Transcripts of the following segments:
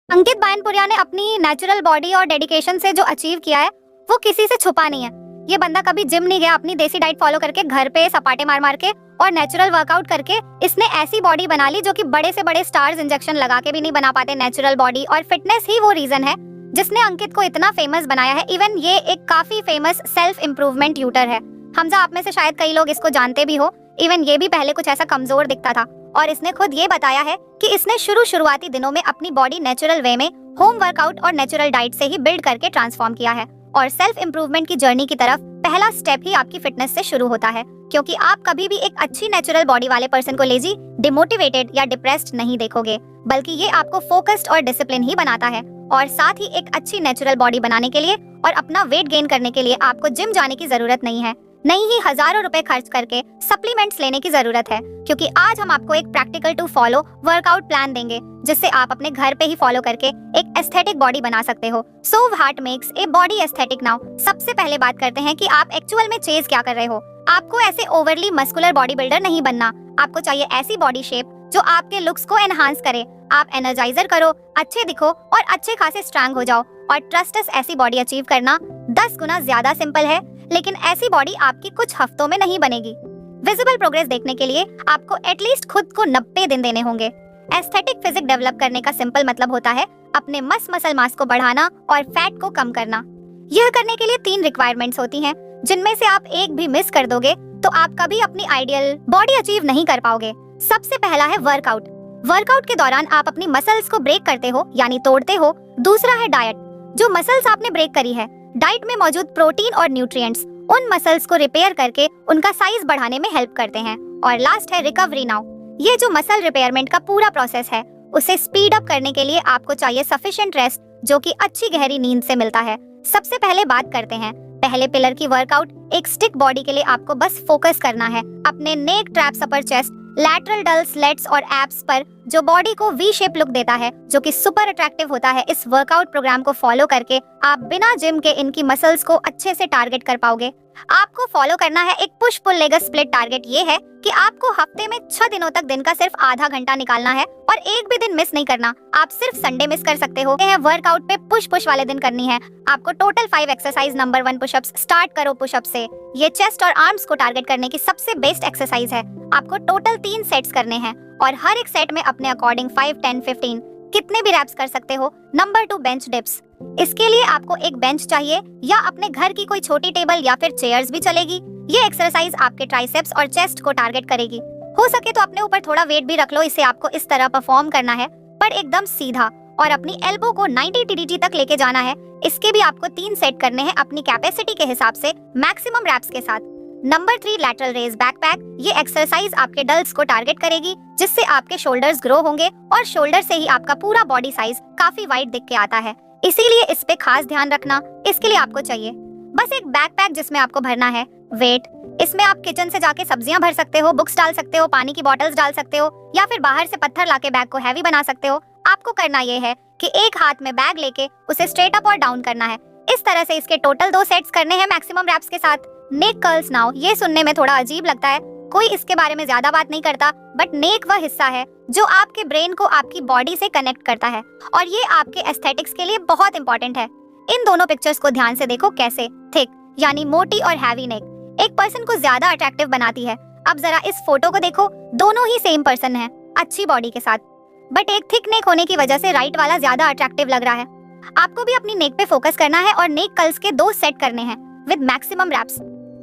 अंकित बायनपुरिया ने अपनी natural body और डेडिकेशन से जो अचीव किया है वो किसी से छुपा नहीं है। ये बंदा कभी जिम नहीं गया, अपनी देसी डाइट फॉलो करके घर पे सपाटे मार मार के और नेचुरल वर्कआउट करके इसने ऐसी बॉडी बना ली जो कि बड़े से बड़े स्टार्स इंजेक्शन लगा के भी नहीं बना पाते नेचुरल बॉडी। और फिटनेस ही वो रीजन है जिसने अंकित को इतना फेमस बनाया है। इवन ये एक काफी फेमस सेल्फ इम्प्रूवमेंट ट्यूटर है। हमजा, आप में से शायद कई लोग इसको जानते भी हो। इवन ये भी पहले कुछ ऐसा कमजोर दिखता था और इसने खुद ये बताया है कि इसने शुरुआती दिनों में अपनी बॉडी नेचुरल वे में होम वर्कआउट और नेचुरल डाइट से ही बिल्ड करके ट्रांसफॉर्म किया है। और सेल्फ इम्प्रूवमेंट की जर्नी की तरफ पहला स्टेप ही आपकी फिटनेस से शुरू होता है, क्योंकि आप कभी भी एक अच्छी नेचुरल बॉडी वाले पर्सन को लेजी, डिमोटिवेटेड या डिप्रेस्ड नहीं देखोगे, बल्कि ये आपको फोकस्ड और डिसिप्लिन ही बनाता है। और साथ ही एक अच्छी नेचुरल बॉडी बनाने के लिए और अपना वेट गेन करने के लिए आपको जिम जाने की जरूरत नहीं है, नहीं ही हजारों रुपए खर्च करके सप्लीमेंट्स लेने की जरूरत है। क्योंकि आज हम आपको एक practical to follow workout plan देंगे जिससे आप अपने घर पे ही फॉलो करके एक एस्थेटिक बॉडी बना सकते हो। So what makes a body aesthetic now? सबसे पहले बात करते हैं कि आप एक्चुअल में चेज क्या कर रहे हो। आपको ऐसे ओवरली मस्कुलर बॉडी बिल्डर नहीं बनना। आपको चाहिए ऐसी बॉडी शेप जो आपके लुक्स को एनहांस करे। आप एनर्जाइजर करो, अच्छे दिखो और अच्छे खासे स्ट्रांग हो जाओ। और ट्रस्ट अस, ऐसी बॉडी अचीव करना 10 गुना ज्यादा सिंपल है, लेकिन ऐसी बॉडी आपकी कुछ हफ्तों में नहीं बनेगी। विजिबल प्रोग्रेस देखने के लिए आपको एटलीस्ट खुद को 90 दिन देने होंगे। एस्थेटिक फिजिक डेवलप करने का सिंपल मतलब होता है अपने मसल मास को बढ़ाना और फैट को कम करना। यह करने के लिए 3 रिक्वायरमेंट्स होती हैं, जिनमें से आप एक भी मिस कर दोगे तो आप कभी अपनी आइडियल बॉडी अचीव नहीं कर पाओगे। सबसे पहला है वर्कआउट। वर्कआउट के दौरान आप अपनी मसल्स को ब्रेक करते हो, यानी तोड़ते हो। दूसरा है डाइट। जो मसल्स आपने ब्रेक करी है, डाइट में मौजूद प्रोटीन और न्यूट्रिएंट्स उन मसल्स को रिपेयर करके उनका साइज बढ़ाने में हेल्प करते हैं। और लास्ट है रिकवरी नाउ। ये जो मसल रिपेयरमेंट का पूरा प्रोसेस है, उसे स्पीड अप करने के लिए आपको चाहिए सफिशिएंट रेस्ट, जो कि अच्छी गहरी नींद से मिलता है। सबसे पहले बात करते हैं पहले पिलर की वर्कआउट। एक स्टिक बॉडी के लिए आपको बस फोकस करना है अपने neck, traps, upper chest, lateral delts, lats और एब्स पर, जो बॉडी को वी शेप लुक देता है, जो कि सुपर अट्रैक्टिव होता है। इस वर्कआउट प्रोग्राम को फॉलो करके आप बिना जिम के इनकी मसल्स को अच्छे से टारगेट कर पाओगे। आपको फॉलो करना है एक push pull leg split. Target ये है कि आपको हफ्ते में 6 दिनों तक दिन का सिर्फ आधा घंटा निकालना है और एक भी दिन मिस नहीं करना। आप सिर्फ संडे मिस कर सकते हो। वर्कआउट पे पुश वाले दिन करनी है। आपको total 5 exercise. Number 1 pushups. Start करो पुशअप से। ये चेस्ट और आर्म्स को टारगेट करने की सबसे बेस्ट एक्सरसाइज है। आपको टोटल 3 सेट्स करने हैं और हर एक सेट में अपने अकॉर्डिंग 5, 10, 15 कितने भी रैप्स कर सकते हो। Number 2 bench dips. इसके लिए आपको एक बेंच चाहिए या अपने घर की कोई छोटी टेबल या फिर चेयर्स भी चलेगी। ये एक्सरसाइज आपके ट्राइसेप्स और चेस्ट को टारगेट करेगी। हो सके तो अपने ऊपर थोड़ा वेट भी रख लो। इसे आपको इस तरह परफॉर्म करना है, पर एकदम सीधा, और अपनी एल्बो को 90 TDG तक लेके जाना है। इसके भी आपको 3 सेट करने हैं अपनी कैपेसिटी के हिसाब से, मैक्सिमम रैप्स के साथ। Number 3 lateral raise backpack. ये एक्सरसाइज आपके डल्स को टारगेट करेगी, जिससे आपके शोल्डर्स ग्रो होंगे और शोल्डर से ही आपका पूरा बॉडी साइज काफी वाइड दिख के आता है। इसीलिए इस पे खास ध्यान रखना। इसके लिए आपको चाहिए बस एक बैकपैक जिसमें आपको भरना है वेट। इसमें आप किचन से जाके सब्जियां भर सकते हो, बुक्स डाल सकते हो, पानी की बॉटल्स डाल सकते हो, या फिर बाहर से पत्थर लाके बैग को हैवी बना सकते हो। आपको करना ये है कि एक हाथ में बैग लेके उसे स्ट्रेट अप और डाउन करना है। इस तरह से इसके टोटल 2 सेट्स करने हैं मैक्सिमम रैप्स के साथ। नेक कर्ल्स नाउ। ये सुनने में थोड़ा अजीब लगता है, कोई इसके बारे में ज्यादा बात नहीं करता, बट नेक वह हिस्सा है जो आपके ब्रेन को आपकी बॉडी से कनेक्ट करता है, और ये आपके एस्थेटिक्स के लिए बहुत इंपॉर्टेंट है। इन दोनों पिक्चर्स को ध्यान से देखो कैसे थिक यानी मोटी और हैवी नेक एक पर्सन को ज्यादा अट्रैक्टिव बनाती है। अब जरा इस फोटो को देखो, दोनों ही सेम पर्सन है अच्छी बॉडी के साथ, बट एक थिक नेक होने की वजह से राइट वाला ज्यादा अट्रैक्टिव लग रहा है। आपको भी अपनी नेक पे फोकस करना है और नेक कर्ल्स के 2 सेट करने हैं विद मैक्सिमम रैप्स।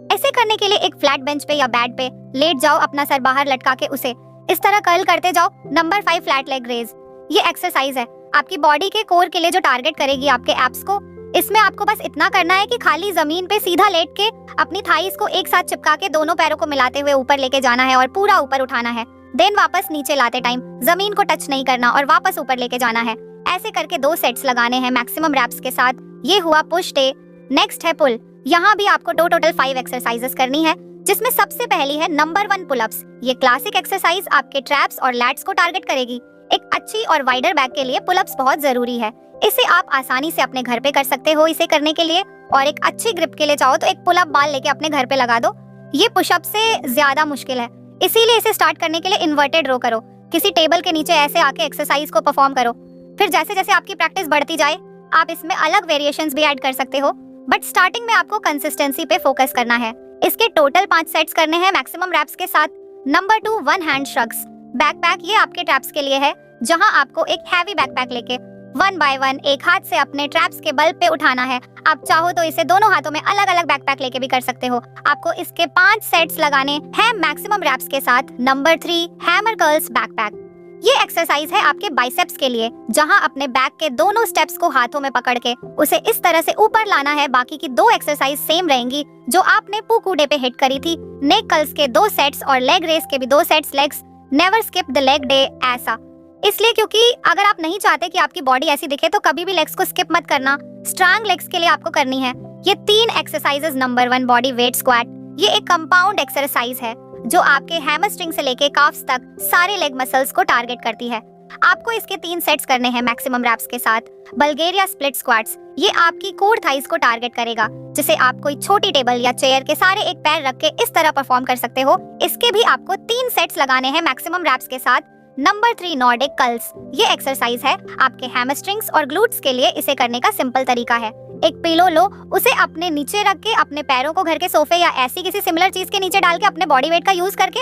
ऐसे करने के लिए एक फ्लैट बेंच पे या बेड पे लेट जाओ, अपना सर बाहर लटका के उसे इस तरह कर्ल करते जाओ। Number 5 flat leg raise. ये एक्सरसाइज है आपकी बॉडी के कोर के लिए, जो टारगेट करेगी आपके एब्स को। इसमें आपको बस इतना करना है कि खाली जमीन पे सीधा लेट के अपनी थाइस को एक साथ चिपका के दोनों पैरों को मिलाते हुए ऊपर लेके जाना है और पूरा ऊपर उठाना है। देन वापस नीचे लाते टाइम जमीन को टच नहीं करना और वापस ऊपर लेके जाना है। ऐसे करके 2 सेट्स लगाने हैं मैक्सिमम रैप्स के साथ। ये हुआ पुश डे। नेक्स्ट है पुल। यहाँ भी आपको टोटल 5 एक्सरसाइजेस करनी है, जिसमें सबसे पहली है नंबर 1 पुलअप्स। ये क्लासिक एक्सरसाइज आपके ट्रैप्स और लैट्स को टारगेट करेगी। एक अच्छी और वाइडर बैक के लिए पुलअप्स बहुत जरूरी है। इसे आप आसानी से अपने घर पे कर सकते हो इसे करने के लिए, और एक अच्छी ग्रिप के लिए चाहो तो एक पुलअप बाल लेके अपने घर पे लगा दो। ये पुशअप से ज्यादा मुश्किल है, इसीलिए इसे स्टार्ट करने के लिए इन्वर्टेड रो करो। किसी टेबल के नीचे ऐसे आके एक्सरसाइज को परफॉर्म करो। फिर जैसे जैसे आपकी प्रैक्टिस बढ़ती जाए आप इसमें अलग वेरिएशंस भी ऐड कर सकते हो, बट स्टार्टिंग में आपको कंसिस्टेंसी पे फोकस करना है। इसके टोटल 5 सेट्स करने हैं मैक्सिमम रैप्स के साथ। Number 2, 1 hand shrugs. बैकपैक ये आपके ट्रैप्स के लिए है, जहां आपको एक हैवी बैकपैक लेके 1 बाय 1 एक हाथ से अपने ट्रैप्स के बल पे उठाना है। आप चाहो तो इसे दोनों हाथों में अलग अलग बैकपैक लेके भी कर सकते हो। आपको इसके 5 सेट्स लगाने हैं मैक्सिमम रैप्स के साथ। Number 3, hammer curls backpack. ये एक्सरसाइज है आपके बाइसेप्स के लिए, जहां अपने बैक के दोनों स्टेप्स को हाथों में पकड़ के उसे इस तरह से ऊपर लाना है। बाकी की 2 एक्सरसाइज सेम रहेंगी जो आपने पुकू डे पे हिट करी थी। नेक कर्ल्स के 2 सेट्स और लेग रेस के भी 2 sets. Legs never skip the leg day, ऐसा इसलिए क्योंकि अगर आप नहीं चाहते कि आपकी बॉडी ऐसी दिखे तो कभी भी लेग्स को स्किप मत करना। स्ट्रांग लेग्स के लिए आपको करनी है ये 3 exercises. Number 1, body weight squat. ये एक कंपाउंड एक्सरसाइज है जो आपके हैमस्ट्रिंग से लेके काफ्स तक सारे लेग मसल्स को टारगेट करती है। आपको इसके 3 सेट्स करने हैं मैक्सिमम रैप्स के साथ। बल्गेरिया स्प्लिट स्क्वाट्स, ये आपकी कोर थाइज को टारगेट करेगा, जिसे आप कोई छोटी टेबल या चेयर के सारे एक पैर रख के इस तरह परफॉर्म कर सकते हो। इसके भी आपको 3 सेट्स लगाने हैं मैक्सिमम रैप्स के साथ। Number 3, Nordic curls. ये एक्सरसाइज है आपके हैमस्ट्रिंग्स और ग्लूट्स के लिए। इसे करने का सिंपल तरीका है, एक पिलो लो, उसे अपने नीचे रख के अपने पैरों को घर के सोफे या ऐसी किसी सिमिलर चीज के नीचे डाल के अपने बॉडी वेट का यूज करके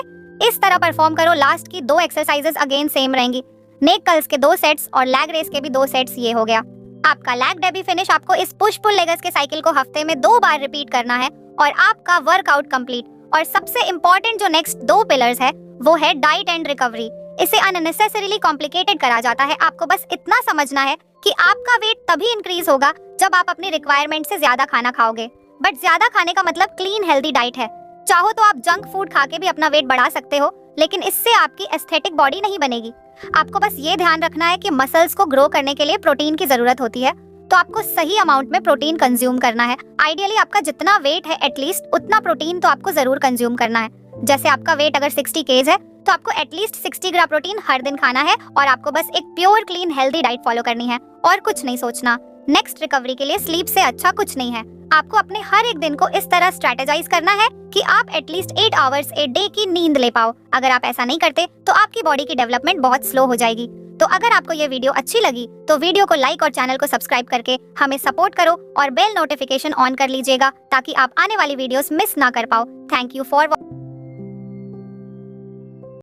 इस तरह परफॉर्म करो। लास्ट की 2 एक्सरसाइजेस अगेन सेम रहेंगी। नेक कर्ल्स के 2 सेट्स और लैग रेस के भी 2 सेट्स। ये हो गया आपका लैग डे बी फिनिश। आपको इस पुश पुल लेगर्स के साइकिल को हफ्ते में 2 बार रिपीट करना है और आपका वर्कआउट कंप्लीट। और सबसे इंपॉर्टेंट जो नेक्स्ट 2 पिलर्स है वो है डाइट एंड रिकवरी। इसे अननेसेसरीली कॉम्प्लिकेटेड करा जाता है। आपको बस इतना समझना है कि आपका वेट तभी इंक्रीज होगा जब आप अपनी रिक्वायरमेंट से ज्यादा खाना खाओगे। बट ज्यादा खाने का मतलब क्लीन हेल्दी डाइट है। चाहो तो आप जंक फूड खा के भी अपना वेट बढ़ा सकते हो, लेकिन इससे आपकी एस्थेटिक बॉडी नहीं बनेगी। आपको बस ये ध्यान रखना है कि मसल्स को ग्रो करने के लिए प्रोटीन की जरूरत होती है, तो आपको सही अमाउंट में प्रोटीन कंज्यूम करना है। आइडियली आपका जितना वेट है एटलीस्ट उतना प्रोटीन तो आपको जरूर कंज्यूम करना है। जैसे आपका वेट अगर 60 kg है तो आपको एटलीस्ट 60 ग्राम प्रोटीन हर दिन खाना है और आपको बस एक pure clean healthy diet follow करनी है और कुछ नहीं सोचना। नेक्स्ट रिकवरी के लिए स्लीप से अच्छा कुछ नहीं है। आपको अपने हर एक दिन को इस तरह स्ट्रेटेजाइज करना है कि आप एटलीस्ट 8 आवर्स ए डे की नींद ले पाओ। अगर आप ऐसा नहीं करते तो आपकी बॉडी की डेवलपमेंट बहुत स्लो हो जाएगी। तो अगर आपको ये वीडियो अच्छी लगी तो वीडियो को लाइक और चैनल को सब्सक्राइब करके हमें सपोर्ट करो और बेल नोटिफिकेशन ऑन कर लीजिएगा ताकि आप आने वाली वीडियोस मिस ना कर पाओ। Thank you for